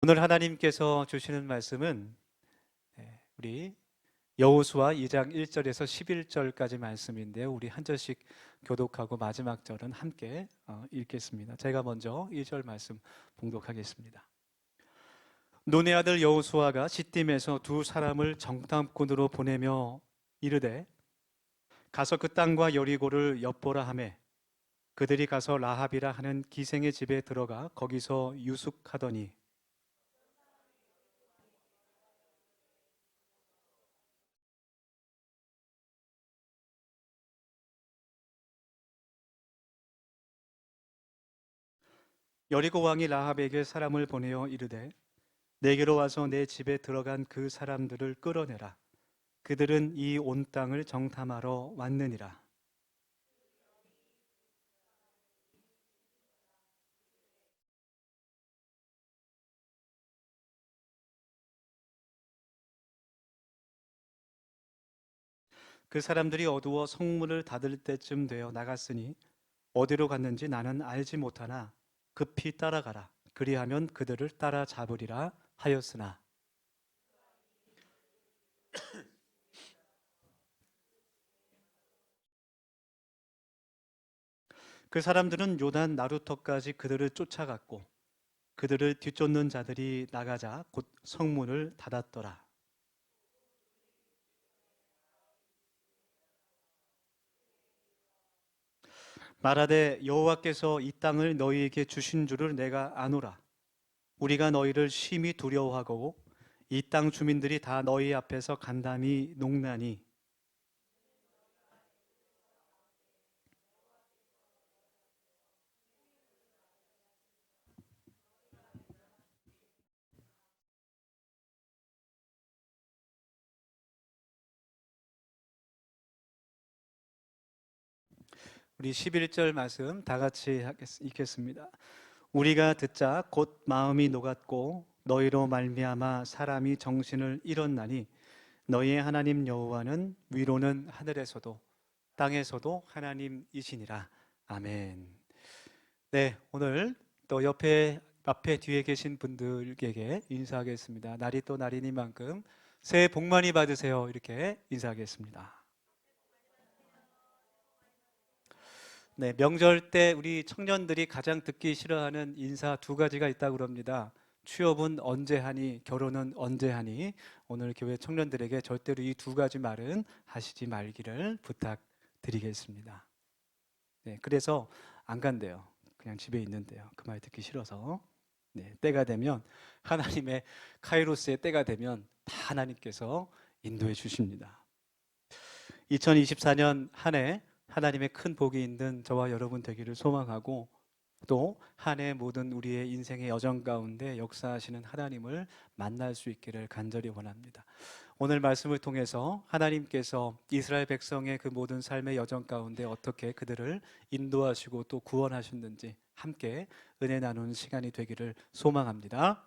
오늘 하나님께서 주시는 말씀은 우리 여호수아 2장 1절에서 11절까지 말씀인데요. 우리 한 절씩 교독하고 마지막 절은 함께 읽겠습니다. 제가 먼저 1절 말씀 봉독하겠습니다. 눈의 아들 여호수아가 시딤에서 두 사람을 정탐꾼으로 보내며 이르되 가서 그 땅과 여리고를 엿보라 하매 그들이 가서 라합이라 하는 기생의 집에 들어가 거기서 유숙하더니 여리고 왕이 라합에게 사람을 보내어 이르되 내게로 와서 내 집에 들어간 그 사람들을 끌어내라. 그들은 이 온 땅을 정탐하러 왔느니라. 그 사람들이 어두워 성문을 닫을 때쯤 되어 나갔으니 어디로 갔는지 나는 알지 못하나 급히 따라가라. 그리하면 그들을 따라잡으리라 하였으나 그 사람들은 요단 나루터까지 그들을 쫓아갔고 그들을 뒤쫓는 자들이 나가자 곧 성문을 닫았더라. 말하되 여호와께서 이 땅을 너희에게 주신 줄을 내가 아노라. 우리가 너희를 심히 두려워하고 이 땅 주민들이 다 너희 앞에서 간담이 농나니 우리 11절 말씀 다 같이 읽겠습니다. 우리가 듣자 곧 마음이 녹았고 너희로 말미암아 사람이 정신을 잃었나니 너희의 하나님 여호와는 위로는 하늘에서도 땅에서도 하나님이시니라. 아멘. 네, 오늘 또 앞에 뒤에 계신 분들에게 인사하겠습니다. 날이 또 날이니만큼 새해 복 많이 받으세요. 이렇게 인사하겠습니다. 네, 명절 때 우리 청년들이 가장 듣기 싫어하는 인사 두 가지가 있다고 그럽니다. 취업은 언제 하니, 결혼은 언제 하니. 오늘 교회 청년들에게 절대로 이 두 가지 말은 하시지 말기를 부탁드리겠습니다. 네, 그래서 안 간대요. 그냥 집에 있는데요. 그 말 듣기 싫어서. 네, 때가 되면 하나님의 카이로스의 때가 되면 다 하나님께서 인도해 주십니다. 2024년 한 해 하나님의 큰 복이 있는 저와 여러분 되기를 소망하고 또 한 해 모든 우리의 인생의 여정 가운데 역사하시는 하나님을 만날 수 있기를 간절히 원합니다. 오늘 말씀을 통해서 하나님께서 이스라엘 백성의 그 모든 삶의 여정 가운데 어떻게 그들을 인도하시고 또 구원하셨는지 함께 은혜 나누는 시간이 되기를 소망합니다.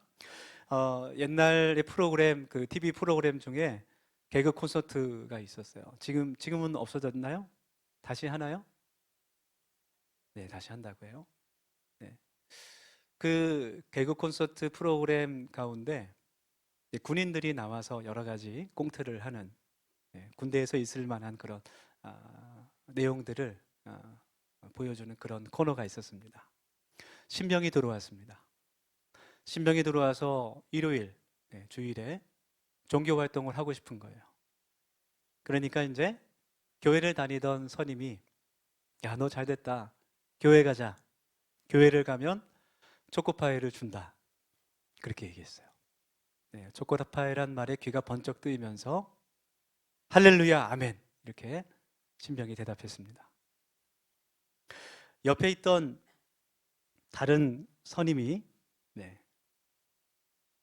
옛날의 프로그램 그 TV 프로그램 중에 개그 콘서트가 있었어요. 지금은 없어졌나요? 다시 하나요? 네, 다시 한다고 해요. 네. 그 개그 콘서트 프로그램 가운데 군인들이 나와서 여러 가지 꽁트를 하는 군대에서 있을 만한 그런 내용들을 보여주는 그런 코너가 있었습니다. 신병이 들어왔습니다. 신병이 들어와서 일요일 주일에 종교 활동을 하고 싶은 거예요. 그러니까 이제 교회를 다니던 선임이 야, 너 잘 됐다. 교회 가자. 교회를 가면 초코파이를 준다. 그렇게 얘기했어요. 네, 초코파이란 말에 귀가 번쩍 뜨이면서 할렐루야, 아멘. 이렇게 신병이 대답했습니다. 옆에 있던 다른 선임이 네,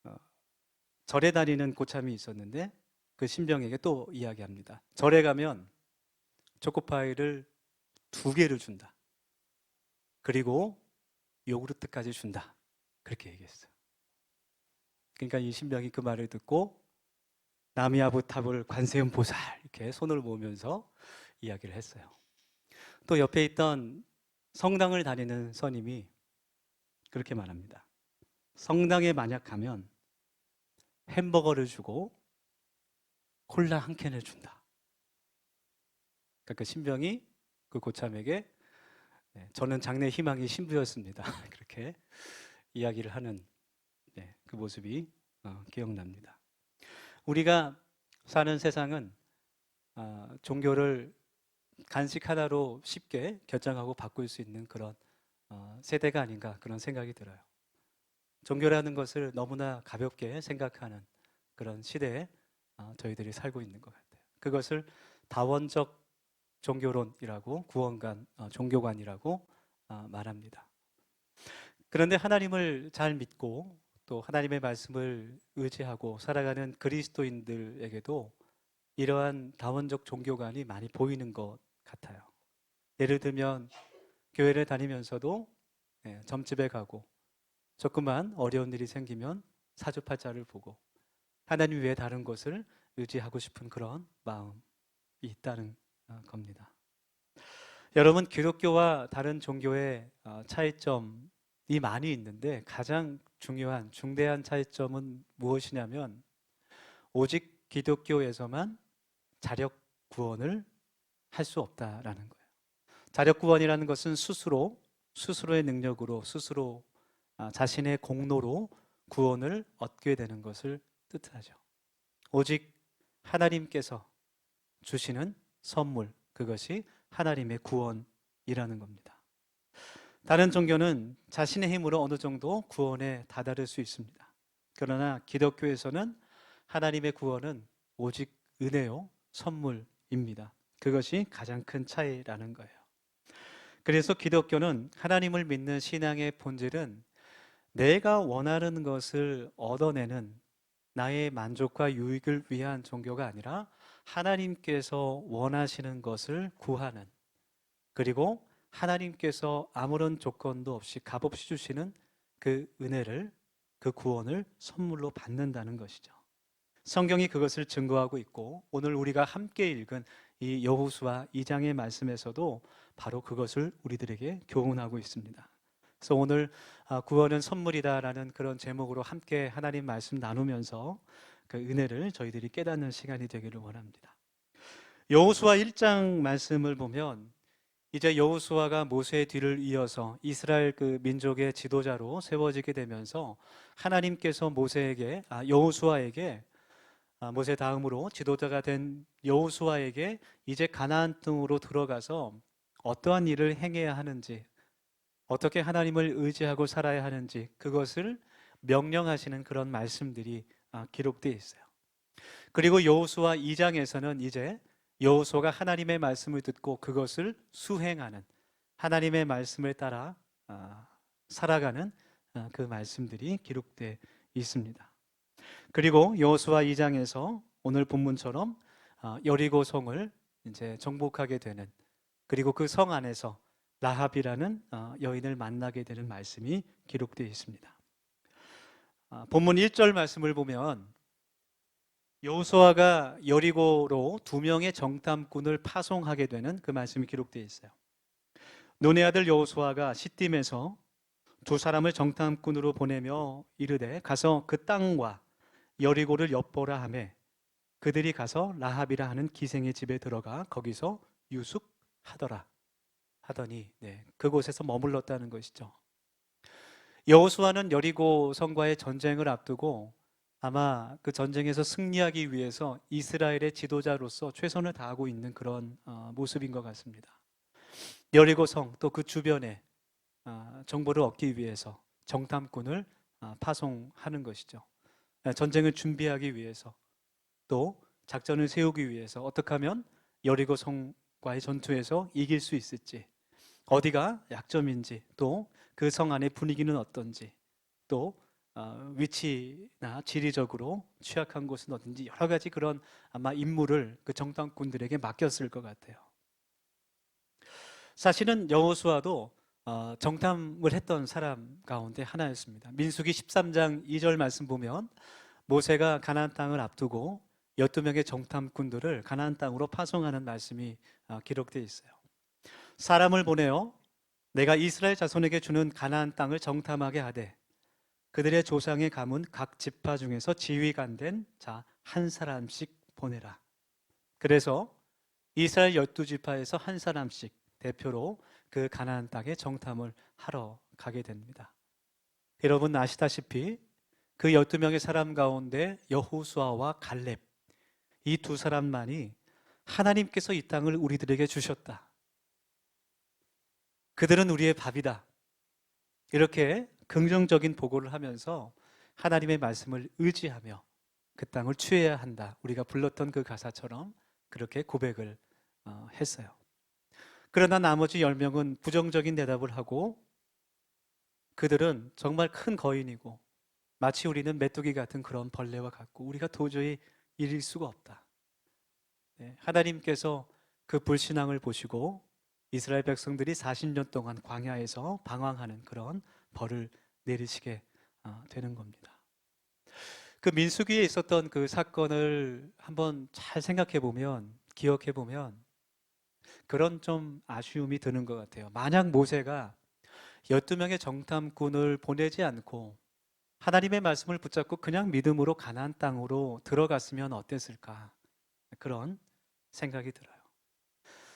어, 절에 다니는 고참이 있었는데 그 신병에게 또 이야기합니다. 절에 가면 초코파이를 2개를 준다. 그리고 요구르트까지 준다. 그렇게 얘기했어요. 그러니까 이 신병이 그 말을 듣고 나미아부탑을 관세음 보살 이렇게 손을 모으면서 이야기를 했어요. 또 옆에 있던 성당을 다니는 선임이 그렇게 말합니다. 성당에 만약 가면 햄버거를 주고 콜라 한 캔을 준다. 그러니까 그 신병이 그 고참에게 저는 장래 희망이 신부였습니다. 그렇게 이야기를 하는 그 모습이 기억납니다. 우리가 사는 세상은 종교를 간식 하나로 쉽게 결정하고 바꿀 수 있는 그런 세대가 아닌가 그런 생각이 들어요. 종교라는 것을 너무나 가볍게 생각하는 그런 시대에 저희들이 살고 있는 것 같아요. 그것을 다원적 종교론이라고 구원관, 종교관이라고 말합니다. 그런데 하나님을 잘 믿고 또 하나님의 말씀을 의지하고 살아가는 그리스도인들에게도 이러한 다원적 종교관이 많이 보이는 것 같아요. 예를 들면 교회를 다니면서도 점집에 가고 조그만 어려운 일이 생기면 사주팔자를 보고 하나님 외에 다른 것을 의지하고 싶은 그런 마음이 있다는 겁니다. 여러분, 기독교와 다른 종교의 차이점이 많이 있는데 가장 중요한 중대한 차이점은 무엇이냐면 오직 기독교에서만 자력 구원을 할 수 없다라는 거예요. 자력 구원이라는 것은 스스로의 능력으로 스스로 자신의 공로로 구원을 얻게 되는 것을 뜻하죠. 오직 하나님께서 주시는 선물, 그것이 하나님의 구원이라는 겁니다. 다른 종교는 자신의 힘으로 어느 정도 구원에 다다를 수 있습니다. 그러나 기독교에서는 하나님의 구원은 오직 은혜요, 선물입니다. 그것이 가장 큰 차이라는 거예요. 그래서 기독교는 하나님을 믿는 신앙의 본질은 내가 원하는 것을 얻어내는 나의 만족과 유익을 위한 종교가 아니라 하나님께서 원하시는 것을 구하는, 그리고 하나님께서 아무런 조건도 없이 값없이 주시는 그 은혜를, 그 구원을 선물로 받는다는 것이죠. 성경이 그것을 증거하고 있고 오늘 우리가 함께 읽은 이 여호수아 2장의 말씀에서도 바로 그것을 우리들에게 교훈하고 있습니다. 그래서 오늘 구원은 선물이다라는 그런 제목으로 함께 하나님 말씀 나누면서 그 은혜를 저희들이 깨닫는 시간이 되기를 원합니다. 여호수아 1장 말씀을 보면 이제 여호수아가 모세의 뒤를 이어서 이스라엘 그 민족의 지도자로 세워지게 되면서 하나님께서 여호수아에게 모세 다음으로 지도자가 된 여호수아에게 이제 가나안 땅으로 들어가서 어떠한 일을 행해야 하는지, 어떻게 하나님을 의지하고 살아야 하는지 그것을 명령하시는 그런 말씀들이 기록되어 있어요. 그리고 여호수아 2장에서는 이제 여호수아가 하나님의 말씀을 듣고 그것을 수행하는, 하나님의 말씀을 따라 살아가는 그 말씀들이 기록되어 있습니다. 그리고 여호수아 2장에서 오늘 본문처럼 여리고 성을 이제 정복하게 되는, 그리고 그 성 안에서 라합이라는 여인을 만나게 되는 말씀이 기록되어 있습니다. 본문 1절 말씀을 보면 여호수아가 여리고로 2명의 정탐꾼을 파송하게 되는 그 말씀이 기록되어 있어요. 눈의 아들 여호수아가 시딤에서 2사람을 정탐꾼으로 보내며 이르되 가서 그 땅과 여리고를 엿보라 하매 그들이 가서 라합이라 하는 기생의 집에 들어가 거기서 유숙하더라 하더니 그곳에서 머물렀다는 것이죠. 여호수아는 여리고 성과의 전쟁을 앞두고 아마 그 전쟁에서 승리하기 위해서 이스라엘의 지도자로서 최선을 다하고 있는 그런 모습인 것 같습니다. 여리고 성 또 그 주변에 정보를 얻기 위해서 정탐꾼을 파송하는 것이죠. 전쟁을 준비하기 위해서 또 작전을 세우기 위해서 어떻게 하면 여리고 성과의 전투에서 이길 수 있을지, 어디가 약점인지, 또 그 성 안의 분위기는 어떤지, 또 위치나 지리적으로 취약한 곳은 어딘지 여러 가지 그런 아마 임무를 그 정탐꾼들에게 맡겼을 것 같아요. 사실은 여호수아도 정탐을 했던 사람 가운데 하나였습니다. 민수기 13장 2절 말씀 보면 모세가 가나안 땅을 앞두고 12명의 정탐꾼들을 가나안 땅으로 파송하는 말씀이 기록되어 있어요. 사람을 보내어 내가 이스라엘 자손에게 주는 가나안 땅을 정탐하게 하되 그들의 조상의 가문 각 지파 중에서 지휘관 된 자 한 사람씩 보내라. 그래서 이스라엘 12지파에서 한 사람씩 대표로 그 가나안 땅에 정탐을 하러 가게 됩니다. 여러분 아시다시피 그 12명의 사람 가운데 여호수아와 갈렙, 이 두 사람만이 하나님께서 이 땅을 우리들에게 주셨다, 그들은 우리의 밥이다, 이렇게 긍정적인 보고를 하면서 하나님의 말씀을 의지하며 그 땅을 취해야 한다, 우리가 불렀던 그 가사처럼 그렇게 고백을 했어요. 그러나 나머지 10명은 부정적인 대답을 하고, 그들은 정말 큰 거인이고 마치 우리는 메뚜기 같은 그런 벌레와 같고 우리가 도저히 이길 수가 없다. 하나님께서 그 불신앙을 보시고 이스라엘 백성들이 40년 동안 광야에서 방황하는 그런 벌을 내리시게 되는 겁니다. 그 민수기에 있었던 그 사건을 한번 잘 생각해 보면, 기억해 보면 그런 좀 아쉬움이 드는 것 같아요. 만약 모세가 12명의 정탐꾼을 보내지 않고 하나님의 말씀을 붙잡고 그냥 믿음으로 가나안 땅으로 들어갔으면 어땠을까, 그런 생각이 들어요.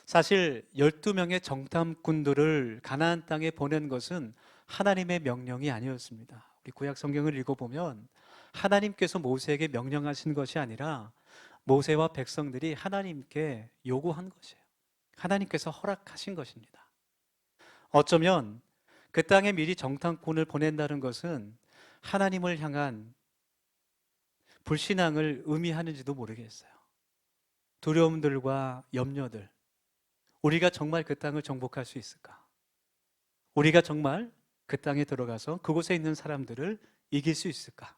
사실 12명의 정탐꾼들을 가나안 땅에 보낸 것은 하나님의 명령이 아니었습니다. 우리 구약 성경을 읽어보면 하나님께서 모세에게 명령하신 것이 아니라 모세와 백성들이 하나님께 요구한 것이에요. 하나님께서 허락하신 것입니다. 어쩌면 그 땅에 미리 정탐꾼을 보낸다는 것은 하나님을 향한 불신앙을 의미하는지도 모르겠어요. 두려움들과 염려들, 우리가 정말 그 땅을 정복할 수 있을까? 우리가 정말 그 땅에 들어가서 그곳에 있는 사람들을 이길 수 있을까?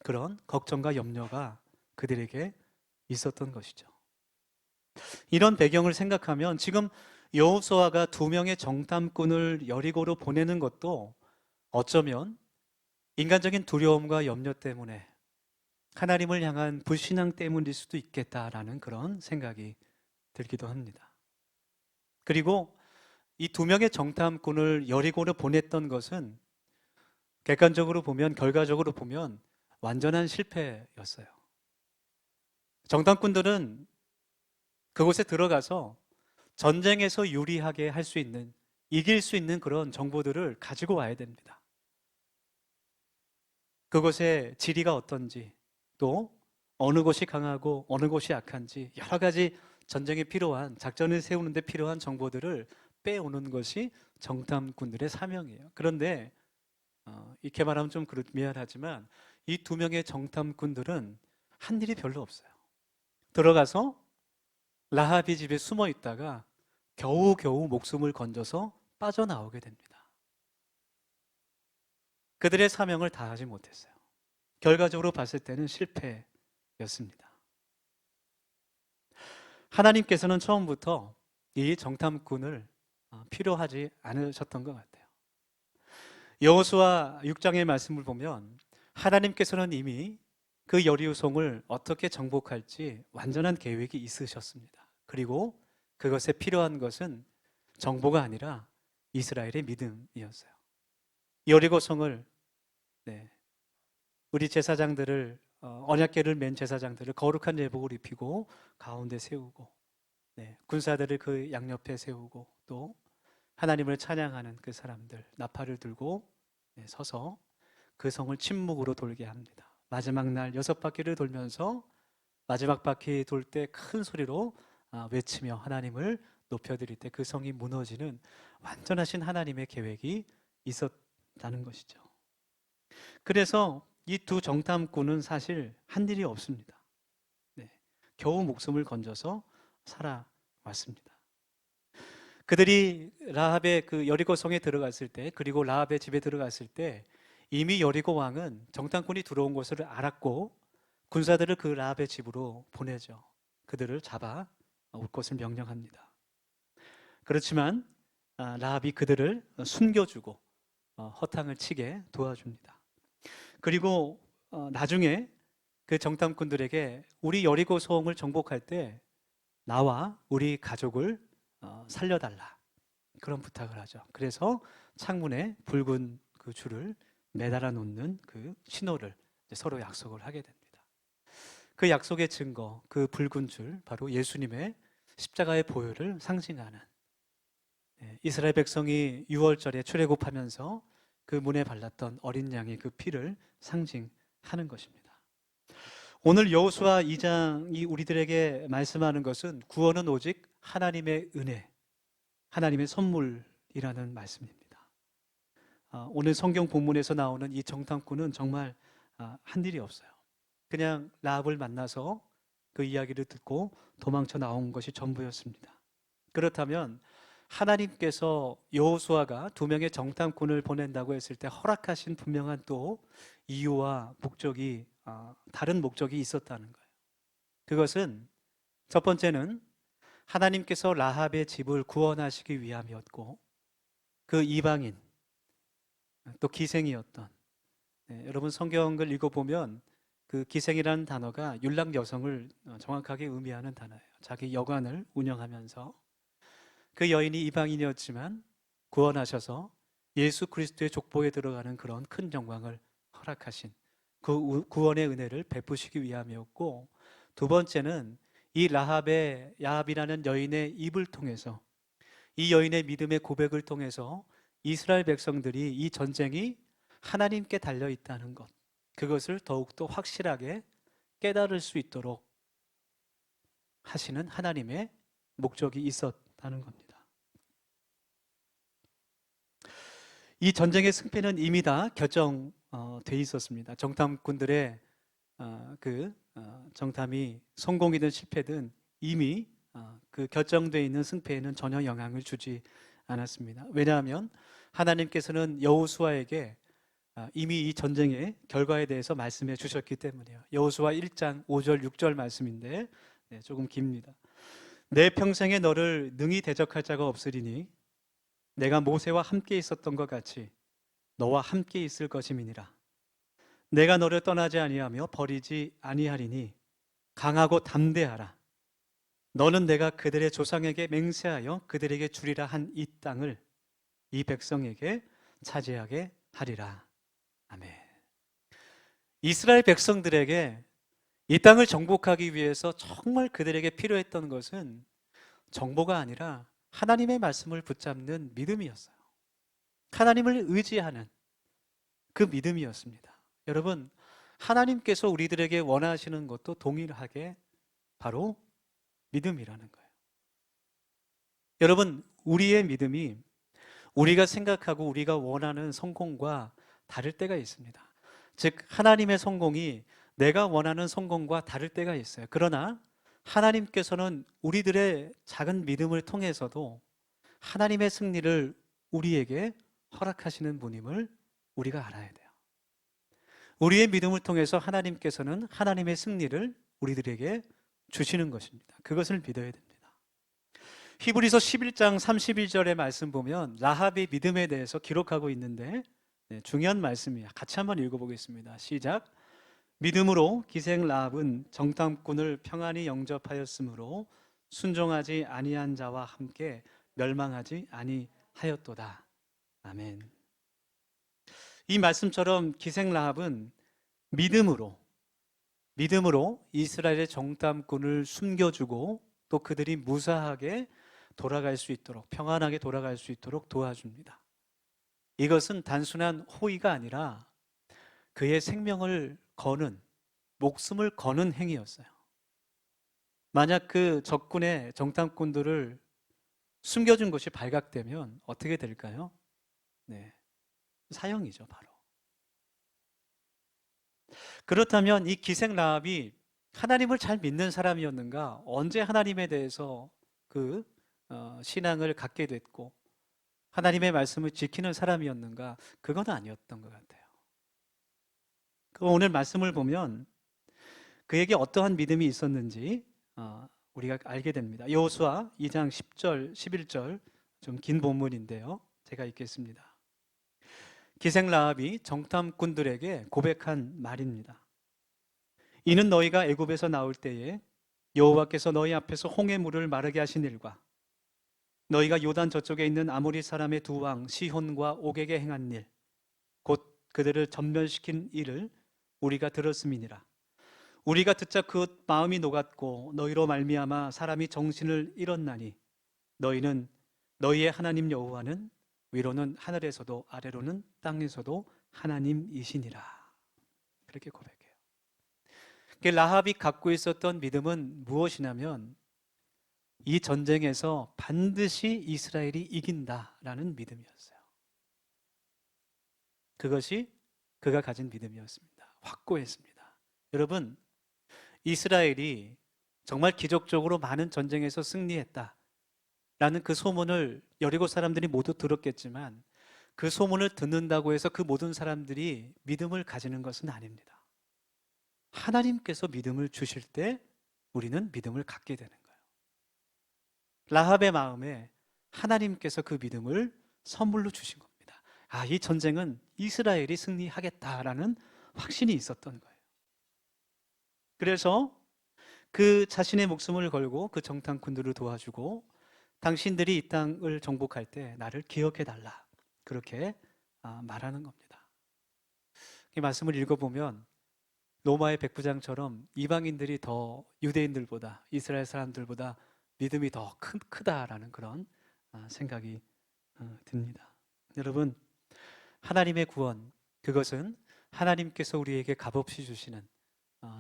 그런 걱정과 염려가 그들에게 있었던 것이죠. 이런 배경을 생각하면 지금 여호수아가 2명의 정탐꾼을 여리고로 보내는 것도 어쩌면 인간적인 두려움과 염려 때문에, 하나님을 향한 불신앙 때문일 수도 있겠다라는 그런 생각이 들기도 합니다. 그리고 이 2명의 정탐꾼을 여리고로 보냈던 것은 객관적으로 보면, 결과적으로 보면 완전한 실패였어요. 정탐꾼들은 그곳에 들어가서 전쟁에서 유리하게 할 수 있는, 이길 수 있는 그런 정보들을 가지고 와야 됩니다. 그곳의 지리가 어떤지, 또 어느 곳이 강하고 어느 곳이 약한지, 여러 가지 전쟁에 필요한, 작전을 세우는 데 필요한 정보들을 빼오는 것이 정탐꾼들의 사명이에요. 그런데 이렇게 말하면 좀 미안하지만 이 2명의 정탐꾼들은 한 일이 별로 없어요. 들어가서 라합이 집에 숨어 있다가 겨우겨우 목숨을 건져서 빠져나오게 됩니다. 그들의 사명을 다하지 못했어요. 결과적으로 봤을 때는 실패였습니다. 하나님께서는 처음부터 이 정탐꾼을 필요하지 않으셨던 것 같아요. 여호수아 6장의 말씀을 보면 하나님께서는 이미 그 여리고성을 어떻게 정복할지 완전한 계획이 있으셨습니다. 그리고 그것에 필요한 것은 정보가 아니라 이스라엘의 믿음이었어요. 여리고성을, 우리 제사장들을, 언약궤를 맨 제사장들을 거룩한 예복을 입히고 가운데 세우고, 군사들을 그 양옆에 세우고, 또 하나님을 찬양하는 그 사람들 나팔을 들고 서서 그 성을 침묵으로 돌게 합니다. 마지막 날 6바퀴를 돌면서 마지막 바퀴 돌 때 큰 소리로 외치며 하나님을 높여드릴 때 그 성이 무너지는 완전하신 하나님의 계획이 있었다는 것이죠. 그래서 이 2 정탐꾼은 사실 한 일이 없습니다. 겨우 목숨을 건져서 살아왔습니다. 그들이 라합의 그 여리고 성에 들어갔을 때, 그리고 라합의 집에 들어갔을 때 이미 여리고 왕은 정탐꾼이 들어온 것을 알았고 군사들을 그 라합의 집으로 보내죠. 그들을 잡아 올 것을 명령합니다. 그렇지만 라합이 그들을 숨겨주고 허탕을 치게 도와줍니다. 그리고 나중에 그 정탐꾼들에게 우리 여리고 성을 정복할 때 나와 우리 가족을 살려달라, 그런 부탁을 하죠. 그래서 창문에 붉은 그 줄을 매달아 놓는 그 신호를 서로 약속을 하게 됩니다. 그 약속의 증거, 그 붉은 줄, 바로 예수님의 십자가의 보혈을 상징하는, 이스라엘 백성이 유월절에 출애굽하면서 그 문에 발랐던 어린 양의 그 피를 상징하는 것입니다. 오늘 여호수아 2장이 우리들에게 말씀하는 것은 구원은 오직 하나님의 은혜, 하나님의 선물이라는 말씀입니다. 오늘 성경 본문에서 나오는 이 정탐꾼은 정말 한 일이 없어요. 그냥 라합을 만나서 그 이야기를 듣고 도망쳐 나온 것이 전부였습니다. 그렇다면 하나님께서 여호수아가 2명의 정탐꾼을 보낸다고 했을 때 허락하신 분명한 또 이유와 목적이, 다른 목적이 있었다는 거예요. 그것은 첫 번째는 하나님께서 라합의 집을 구원하시기 위함이었고, 그 이방인 또 기생이었던, 여러분 성경을 읽어보면 그 기생이라는 단어가 율락 여성을 정확하게 의미하는 단어예요. 자기 여관을 운영하면서 그 여인이 이방인이었지만 구원하셔서 예수 그리스도의 족보에 들어가는 그런 큰 영광을 허락하신 그 구원의 은혜를 베푸시기 위함이었고, 두 번째는 이 야합이라는 여인의 입을 통해서, 이 여인의 믿음의 고백을 통해서 이스라엘 백성들이 이 전쟁이 하나님께 달려 있다는 것, 그것을 더욱더 확실하게 깨달을 수 있도록 하시는 하나님의 목적이 있었다는 겁니다. 이 전쟁의 승패는 이미 다 결정돼 있었습니다. 정탐꾼들의 정탐이 성공이든 실패든 이미 그 결정되어 있는 승패에는 전혀 영향을 주지 않았습니다. 왜냐하면 하나님께서는 여호수아에게 이미 이 전쟁의 결과에 대해서 말씀해 주셨기 때문이에요. 여호수아 1장 5절 6절 말씀인데 조금 깁니다. 내 평생에 너를 능히 대적할 자가 없으리니 내가 모세와 함께 있었던 것 같이 너와 함께 있을 것임이니라. 내가 너를 떠나지 아니하며 버리지 아니하리니 강하고 담대하라. 너는 내가 그들의 조상에게 맹세하여 그들에게 주리라 한 이 땅을 이 백성에게 차지하게 하리라. 아멘. 이스라엘 백성들에게 이 땅을 정복하기 위해서 정말 그들에게 필요했던 것은 정보가 아니라 하나님의 말씀을 붙잡는 믿음이었어요. 하나님을 의지하는 그 믿음이었습니다. 여러분, 하나님께서 우리들에게 원하시는 것도 동일하게 바로 믿음이라는 거예요. 여러분, 우리의 믿음이 우리가 생각하고 우리가 원하는 성공과 다를 때가 있습니다. 즉, 하나님의 성공이 내가 원하는 성공과 다를 때가 있어요. 그러나 하나님께서는 우리들의 작은 믿음을 통해서도 하나님의 승리를 우리에게 허락하시는 분임을 우리가 알아야 돼요. 우리의 믿음을 통해서 하나님께서는 하나님의 승리를 우리들에게 주시는 것입니다. 그것을 믿어야 됩니다. 히브리서 11장 31절의 말씀 보면 라합의 믿음에 대해서 기록하고 있는데 중요한 말씀이에요. 같이 한번 읽어보겠습니다. 시작. 믿음으로 기생 라합은 정탐꾼을 평안히 영접하였으므로 순종하지 아니한 자와 함께 멸망하지 아니하였도다. 아멘. 이 말씀처럼 기생 라합은 믿음으로 이스라엘의 정탐꾼을 숨겨주고 또 그들이 무사하게 돌아갈 수 있도록, 평안하게 돌아갈 수 있도록 도와줍니다. 이것은 단순한 호의가 아니라 그의 생명을 거는, 목숨을 거는 행위였어요. 만약 그 적군의 정탐꾼들을 숨겨준 것이 발각되면 어떻게 될까요? 사형이죠, 바로. 그렇다면 이 기생 라합이 하나님을 잘 믿는 사람이었는가? 언제 하나님에 대해서 그 신앙을 갖게 됐고 하나님의 말씀을 지키는 사람이었는가? 그건 아니었던 것 같아요. 오늘 말씀을 보면 그에게 어떠한 믿음이 있었는지 우리가 알게 됩니다. 여호수아 2장 10절, 11절 좀 긴 본문인데요. 제가 읽겠습니다. 기생 라합이 정탐꾼들에게 고백한 말입니다. 이는 너희가 애굽에서 나올 때에 여호와께서 너희 앞에서 홍해 물을 마르게 하신 일과 너희가 요단 저쪽에 있는 아모리 사람의 두 왕 시혼과 옥에게 행한 일, 곧 그들을 전멸시킨 일을 우리가 들었음이니라. 우리가 듣자 그 마음이 녹았고 너희로 말미암아 사람이 정신을 잃었나니 너희는 너희의 하나님 여호와는 위로는 하늘에서도 아래로는 땅에서도 하나님이시니라. 그렇게 고백해요. 라합이 갖고 있었던 믿음은 무엇이냐면 이 전쟁에서 반드시 이스라엘이 이긴다라는 믿음이었어요. 그것이 그가 가진 믿음이었습니다. 확고했습니다. 여러분, 이스라엘이 정말 기적적으로 많은 전쟁에서 승리했다 라는 그 소문을 여리고 사람들이 모두 들었겠지만 그 소문을 듣는다고 해서 그 모든 사람들이 믿음을 가지는 것은 아닙니다. 하나님께서 믿음을 주실 때 우리는 믿음을 갖게 되는 거예요. 라합의 마음에 하나님께서 그 믿음을 선물로 주신 겁니다. 이 전쟁은 이스라엘이 승리하겠다라는 확신이 있었던 거예요. 그래서 그 자신의 목숨을 걸고 그 정탐꾼들을 도와주고 당신들이 이 땅을 정복할 때 나를 기억해달라, 그렇게 말하는 겁니다. 이 말씀을 읽어보면 로마의 백부장처럼 이방인들이 더 유대인들보다, 이스라엘 사람들보다 믿음이 더 크다라는 그런 생각이 듭니다. 여러분, 하나님의 구원, 그것은 하나님께서 우리에게 값없이 주시는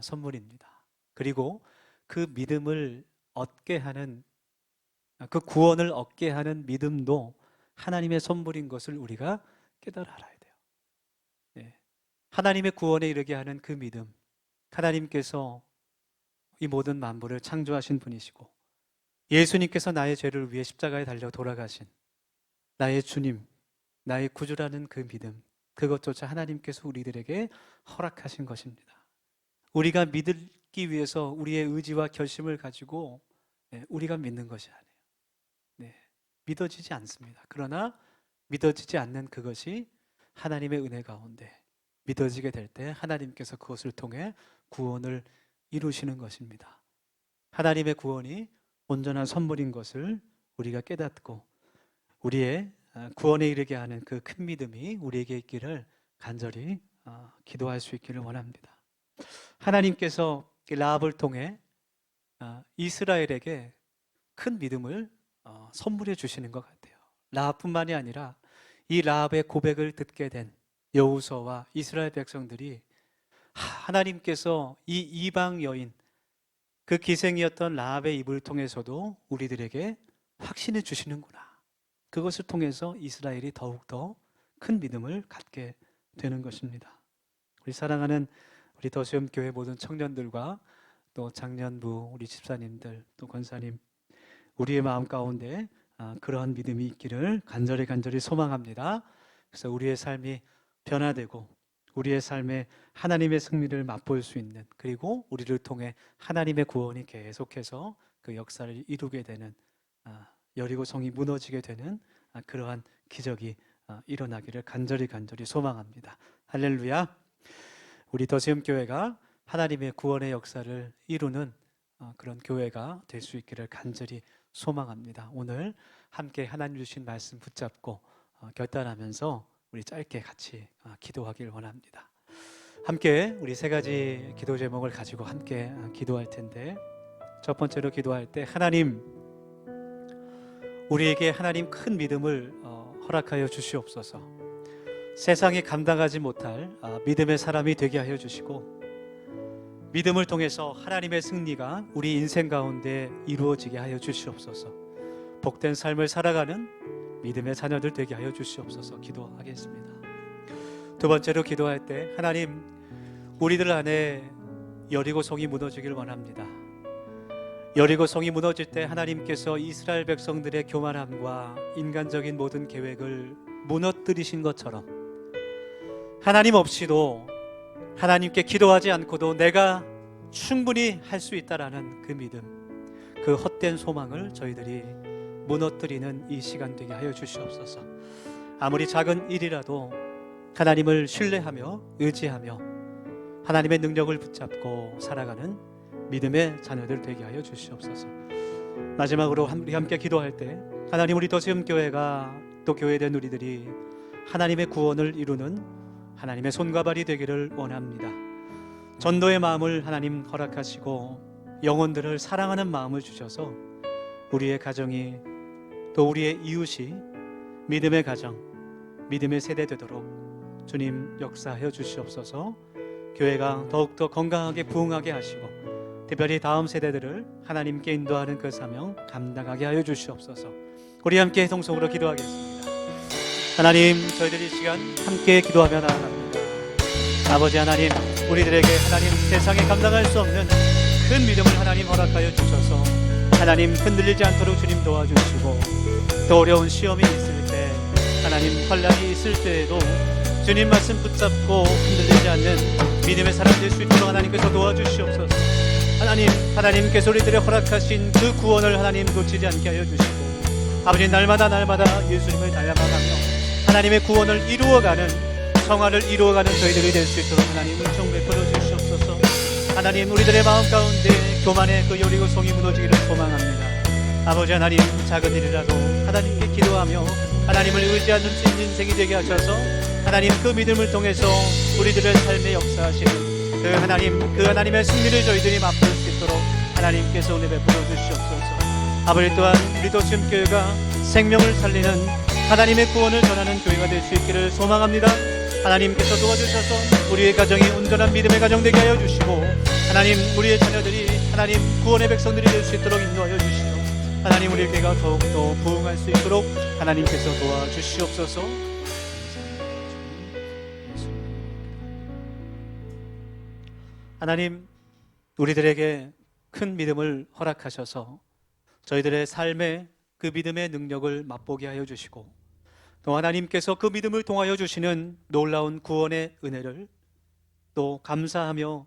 선물입니다. 그리고 그 믿음을 얻게 하는, 그 구원을 얻게 하는 믿음도 하나님의 선물인 것을 우리가 깨달아 알아야 돼요. 네. 하나님의 구원에 이르게 하는 그 믿음, 하나님께서 이 모든 만물을 창조하신 분이시고 예수님께서 나의 죄를 위해 십자가에 달려 돌아가신 나의 주님, 나의 구주라는 그 믿음, 그것조차 하나님께서 우리들에게 허락하신 것입니다. 우리가 믿기 위해서 우리의 의지와 결심을 가지고 우리가 믿는 것이 아니에요. 믿어지지 않습니다. 그러나 믿어지지 않는 그것이 하나님의 은혜 가운데 믿어지게 될 때 하나님께서 그것을 통해 구원을 이루시는 것입니다. 하나님의 구원이 온전한 선물인 것을 우리가 깨닫고 우리의 구원에 이르게 하는 그 큰 믿음이 우리에게 있기를 간절히 기도할 수 있기를 원합니다. 하나님께서 라합을 통해 이스라엘에게 큰 믿음을 선물해 주시는 것 같아요. 라합뿐만이 아니라 이 라합의 고백을 듣게 된 여호수아와 이스라엘 백성들이 하나님께서 이 이방 여인, 그 기생이었던 라합의 입을 통해서도 우리들에게 확신해 주시는구나, 그것을 통해서 이스라엘이 더욱더 큰 믿음을 갖게 되는 것입니다. 우리 사랑하는 우리 더시엄교회 모든 청년들과 또 장년부 우리 집사님들 또 권사님, 우리의 마음 가운데 그러한 믿음이 있기를 간절히 소망합니다. 그래서 우리의 삶이 변화되고 우리의 삶에 하나님의 승리를 맛볼 수 있는, 그리고 우리를 통해 하나님의 구원이 계속해서 그 역사를 이루게 되는, 여리고 성이 무너지게 되는 그러한 기적이 일어나기를 간절히 소망합니다. 할렐루야. 우리 더시엄 교회가 하나님의 구원의 역사를 이루는 그런 교회가 될 수 있기를 간절히 소망합니다. 오늘 함께 하나님 주신 말씀 붙잡고 결단하면서 우리 짧게 같이 기도하길 원합니다. 함께 우리 세 가지 기도 제목을 가지고 함께 기도할 텐데, 첫 번째로 기도할 때 하나님, 우리에게 하나님 큰 믿음을 허락하여 주시옵소서. 세상이 감당하지 못할 믿음의 사람이 되게 하여 주시고, 믿음을 통해서 하나님의 승리가 우리 인생 가운데 이루어지게 하여 주시옵소서. 복된 삶을 살아가는 믿음의 자녀들 되게 하여 주시옵소서. 기도하겠습니다. 두 번째로 기도할 때 하나님, 우리들 안에 여리고성이 무너지길 원합니다. 여리고성이 무너질 때 하나님께서 이스라엘 백성들의 교만함과 인간적인 모든 계획을 무너뜨리신 것처럼 하나님 없이도, 하나님께 기도하지 않고도 내가 충분히 할 수 있다라는 그 믿음, 그 헛된 소망을 저희들이 무너뜨리는 이 시간 되게 하여 주시옵소서. 아무리 작은 일이라도 하나님을 신뢰하며 의지하며 하나님의 능력을 붙잡고 살아가는 믿음의 자녀들 되게 하여 주시옵소서. 마지막으로 우리 함께 기도할 때 하나님, 우리 더시엄 교회가 또 교회된 우리들이 하나님의 구원을 이루는 하나님의 손과 발이 되기를 원합니다. 전도의 마음을 하나님 허락하시고 영혼들을 사랑하는 마음을 주셔서 우리의 가정이 또 우리의 이웃이 믿음의 가정, 믿음의 세대 되도록 주님 역사하여 주시옵소서. 교회가 더욱더 건강하게 부흥하게 하시고 특별히 다음 세대들을 하나님께 인도하는 그 사명 감당하게 하여 주시옵소서. 우리 함께 동성으로 기도하겠습니다. 하나님, 저희들이 이 시간 함께 기도하며 나아갑니다. 아버지 하나님, 우리들에게 하나님 세상에 감당할 수 없는 큰 믿음을 하나님 허락하여 주셔서 하나님 흔들리지 않도록 주님 도와주시고 또 어려운 시험이 있을 때 하나님 환난이 있을 때에도 주님 말씀 붙잡고 흔들리지 않는 믿음의 사람 될 수 있도록 하나님께서 도와주시옵소서. 하나님께서 우리들의 허락하신 그 구원을 하나님 놓치지 않게 하여 주시고 아버지 날마다 예수님을 닮아가며 하나님의 구원을 이루어가는 성화를 이루어가는 저희들이 될 수 있도록 하나님 은총 베풀어 주시옵소서. 하나님, 우리들의 마음 가운데 교만의 그 여리고 성이 무너지기를 소망합니다. 아버지 하나님, 작은 일이라도 하나님께 기도하며 하나님을 의지하는 수 있는 인생이 되게 하셔서 하나님 그 믿음을 통해서 우리들의 삶에 역사하시는 그 하나님의 승리를 저희들이 맛볼 수 있도록 하나님께서 은혜 베풀어 주시옵소서. 아버지, 또한 우리도 지금 교회가 생명을 살리는 하나님의 구원을 전하는 교회가 될 수 있기를 소망합니다. 하나님께서 도와주셔서 우리의 가정이 온전한 믿음의 가정 되게 하여 주시고 하나님, 우리의 자녀들이 하나님 구원의 백성들이 될 수 있도록 인도하여 주시고 하나님, 우리의 교회가 더욱더 부흥할 수 있도록 하나님께서 도와주시옵소서. 하나님, 우리들에게 큰 믿음을 허락하셔서 저희들의 삶에 그 믿음의 능력을 맛보게 하여 주시고 또 하나님께서 그 믿음을 통하여 주시는 놀라운 구원의 은혜를 또 감사하며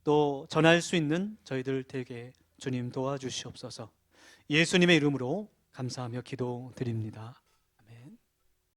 또 전할 수 있는 저희들 되게 주님 도와주시옵소서. 예수님의 이름으로 감사하며 기도드립니다.